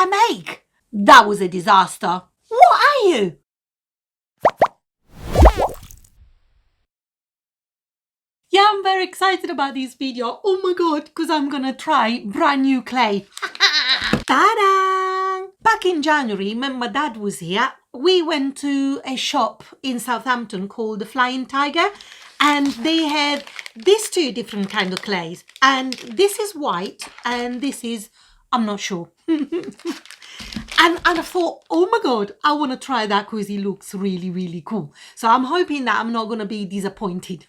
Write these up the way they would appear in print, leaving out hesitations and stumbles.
I make? That was a disaster. What are you? Yeah, I'm very excited about this video. Oh my god, because I'm gonna try brand new clay. Ta-da! Back in January, when my dad was here, we went to a shop in Southampton called the Flying Tiger, and they had these two different kind of clays. And this is white, and this is, I'm not sure. And I thought, oh my god, I want to try that because it looks really, really cool. So I'm hoping that I'm not going to be disappointed.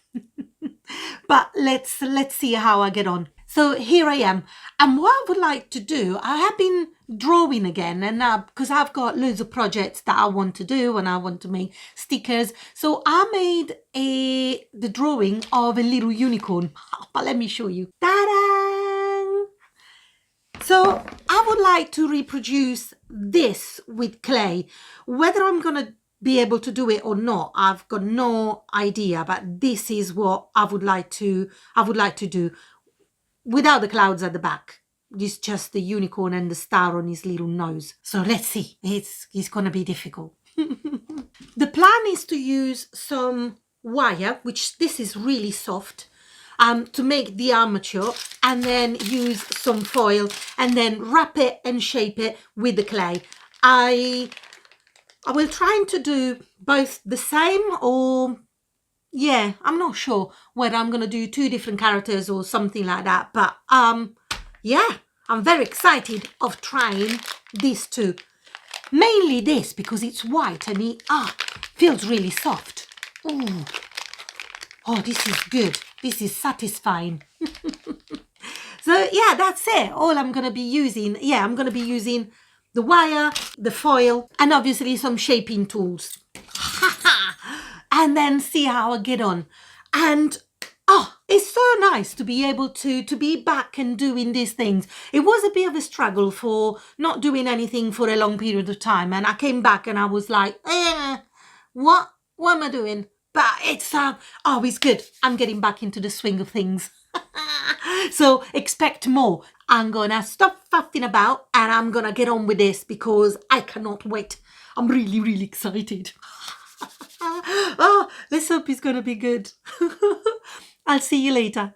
But let's see how I get on. So here I am. And what I would like to do, I have been drawing again, and because I've got loads of projects that I want to do and I want to make stickers. So I made the drawing of a little unicorn. But let me show you. Ta-da! So I would like to reproduce this with clay. Whether I'm going to be able to do it or not, I've got no idea, but this is what I would like to do without the clouds at the back. It's just the unicorn and the star on his little nose. So let's see. It's going to be difficult. The plan is to use some wire, which this is really soft, to make the armature, and then use some foil and then wrap it and shape it with the clay. I will try to do both the same, or yeah, I'm not sure whether I'm going to do two different characters or something like that. But yeah, I'm very excited of trying these two. Mainly this because it's white and it feels really soft. Ooh. Oh, this is good. This is satisfying. So yeah, that's it. All I'm going to be using, I'm going to be using the wire, the foil, and obviously some shaping tools. And then see how I get on. And it's so nice to be able to be back and doing these things. It was a bit of a struggle for not doing anything for a long period of time. And I came back and I was like, what am I doing? But it's it's good. I'm getting back into the swing of things. So expect more. I'm gonna stop faffing about and I'm gonna get on with this because I cannot wait. I'm really, really excited. Oh, let's hope it's gonna be good. I'll see you later.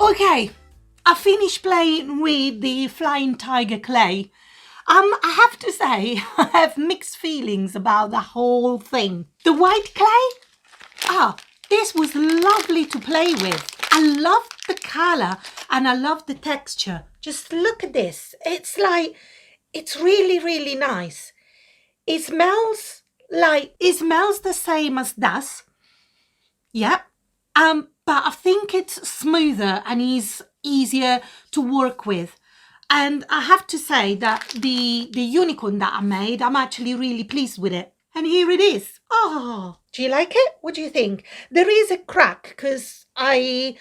Okay, I finished playing with the flying tiger clay. I have to say, I have mixed feelings about the whole thing. The white clay, this was lovely to play with. I love the color and I love the texture. Just look at this. It's like, it's really, really nice. It smells the same as dust. Yep. But I think it's smoother and is easier to work with. And I have to say that the unicorn that I made, I'm actually really pleased with it. And here it is. Oh, do you like it? What do you think? There is a crack because I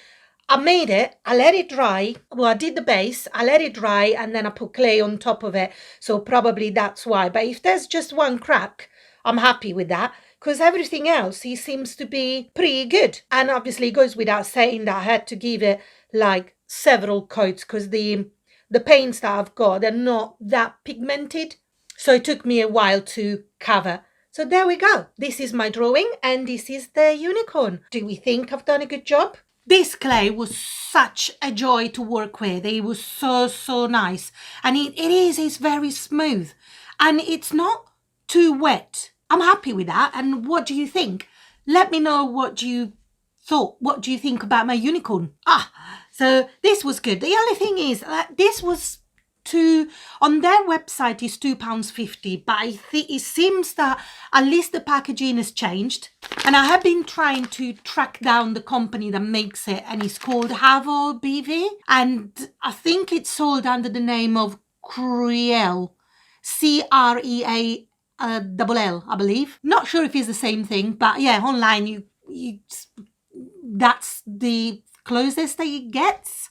made it, I let it dry. Well, I did the base, I let it dry, and then I put clay on top of it. So probably that's why. But if there's just one crack, I'm happy with that because everything else, he seems to be pretty good. And obviously it goes without saying that I had to give it like several coats because the paints that I've got, they're not that pigmented. So it took me a while to cover. So there we go. This is my drawing and this is the unicorn. Do we think I've done a good job? This clay was such a joy to work with. It was so nice. And it's very smooth. And it's not too wet. I'm happy with that. And what do you think? Let me know what you thought. What do you think about my unicorn? So this was good. The only thing is that this was on their website is £2.50, but it seems that at least the packaging has changed. And I have been trying to track down the company that makes it, and it's called Havo BV. And I think it's sold under the name of Creal, Creall, I believe. Not sure if it's the same thing, but yeah, online you that's the closest that it gets.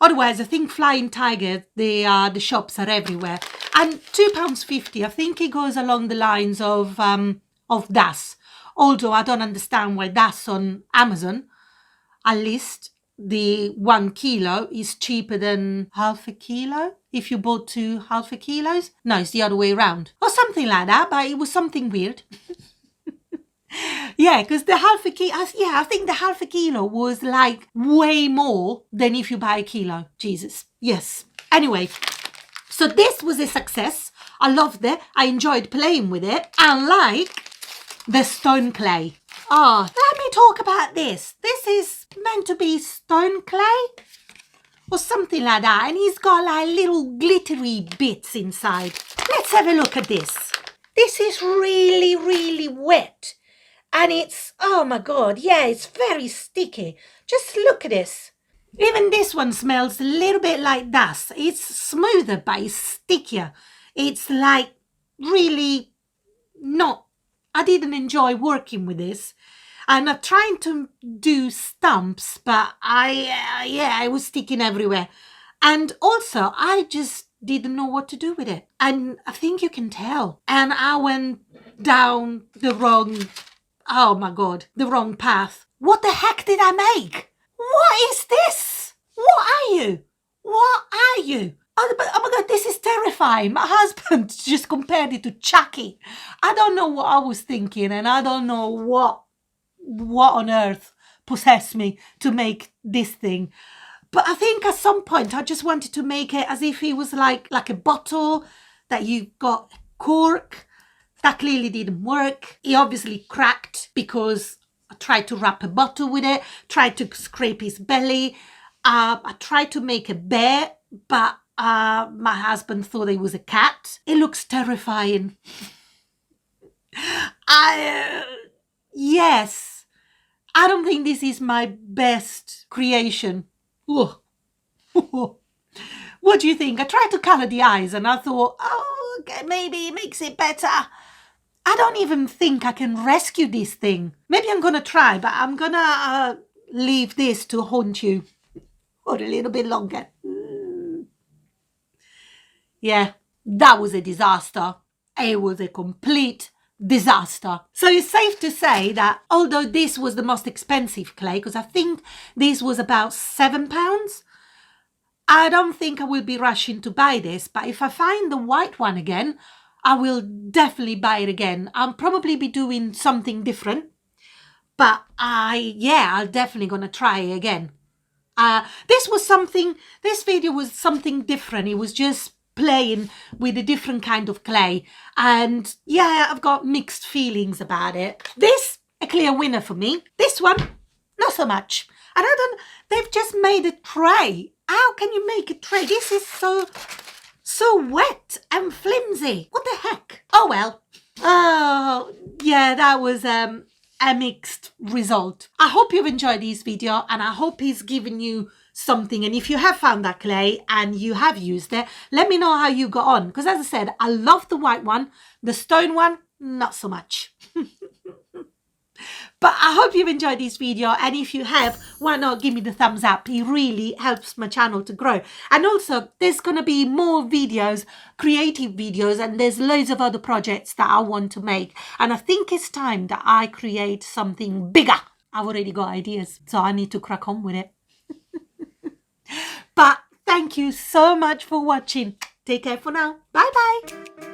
Otherwise, I think Flying Tiger, the shops are everywhere. And £2.50, I think it goes along the lines of Das. Although I don't understand why Das on Amazon, at least the 1 kilo is cheaper than half a kilo. If you bought 2 half a kilos. No, it's the other way around. Or something like that, but it was something weird. Yeah, because the half a kilo, I think the half a kilo was like way more than if you buy a kilo. Jesus. Yes. Anyway, so this was a success. I loved it. I enjoyed playing with it. Unlike the stone clay. Let me talk about this. This is meant to be stone clay or something like that. And it's got like little glittery bits inside. Let's have a look at this. This is really, really wet. And it's, oh my God, yeah, it's very sticky. Just look at this. Even this one smells a little bit like dust. It's smoother, but it's stickier. It's like really not, I didn't enjoy working with this. And I'm trying to do stumps, but I was sticking everywhere. And also, I just didn't know what to do with it. And I think you can tell. And I went down the wrong path. What the heck did I make? What is this? What are you? Oh my God, this is terrifying. My husband just compared it to Chucky. I don't know what I was thinking, and I don't know what on earth possessed me to make this thing. But I think at some point I just wanted to make it as if it was like a bottle that you got cork. That clearly didn't work. It obviously cracked because I tried to wrap a bottle with it, tried to scrape his belly. I tried to make a bear, but my husband thought it was a cat. It looks terrifying. Yes, I don't think this is my best creation. What do you think? I tried to color the eyes and I thought, okay, maybe it makes it better. I don't even think I can rescue this thing. Maybe I'm going to try, but I'm going to leave this to haunt you for a little bit longer. Yeah, that was a disaster. It was a complete disaster. So it's safe to say that although this was the most expensive clay, because I think this was about £7, I don't think I will be rushing to buy this. But if I find the white one again, I will definitely buy it again. I'll probably be doing something different, but I'll definitely gonna try it again. This video was something different. It was just playing with a different kind of clay. And yeah, I've got mixed feelings about it. This, a clear winner for me. This one, not so much. And they've just made a tray. How can you make a tray? This is so wet and flimsy. What the heck? Oh well. Oh yeah, that was a mixed result. I hope you've enjoyed this video, and I hope it's given you something. And if you have found that clay and you have used it, let me know how you got on, because as I said, I love the white one. The stone one, not so much. But I hope you've enjoyed this video, and if you have, why not give me the thumbs up? It really helps my channel to grow. And also, there's going to be more videos, creative videos, and there's loads of other projects that I want to make. And I think it's time that I create something bigger. I've already got ideas, so I need to crack on with it. But thank you so much for watching. Take care for now. Bye bye.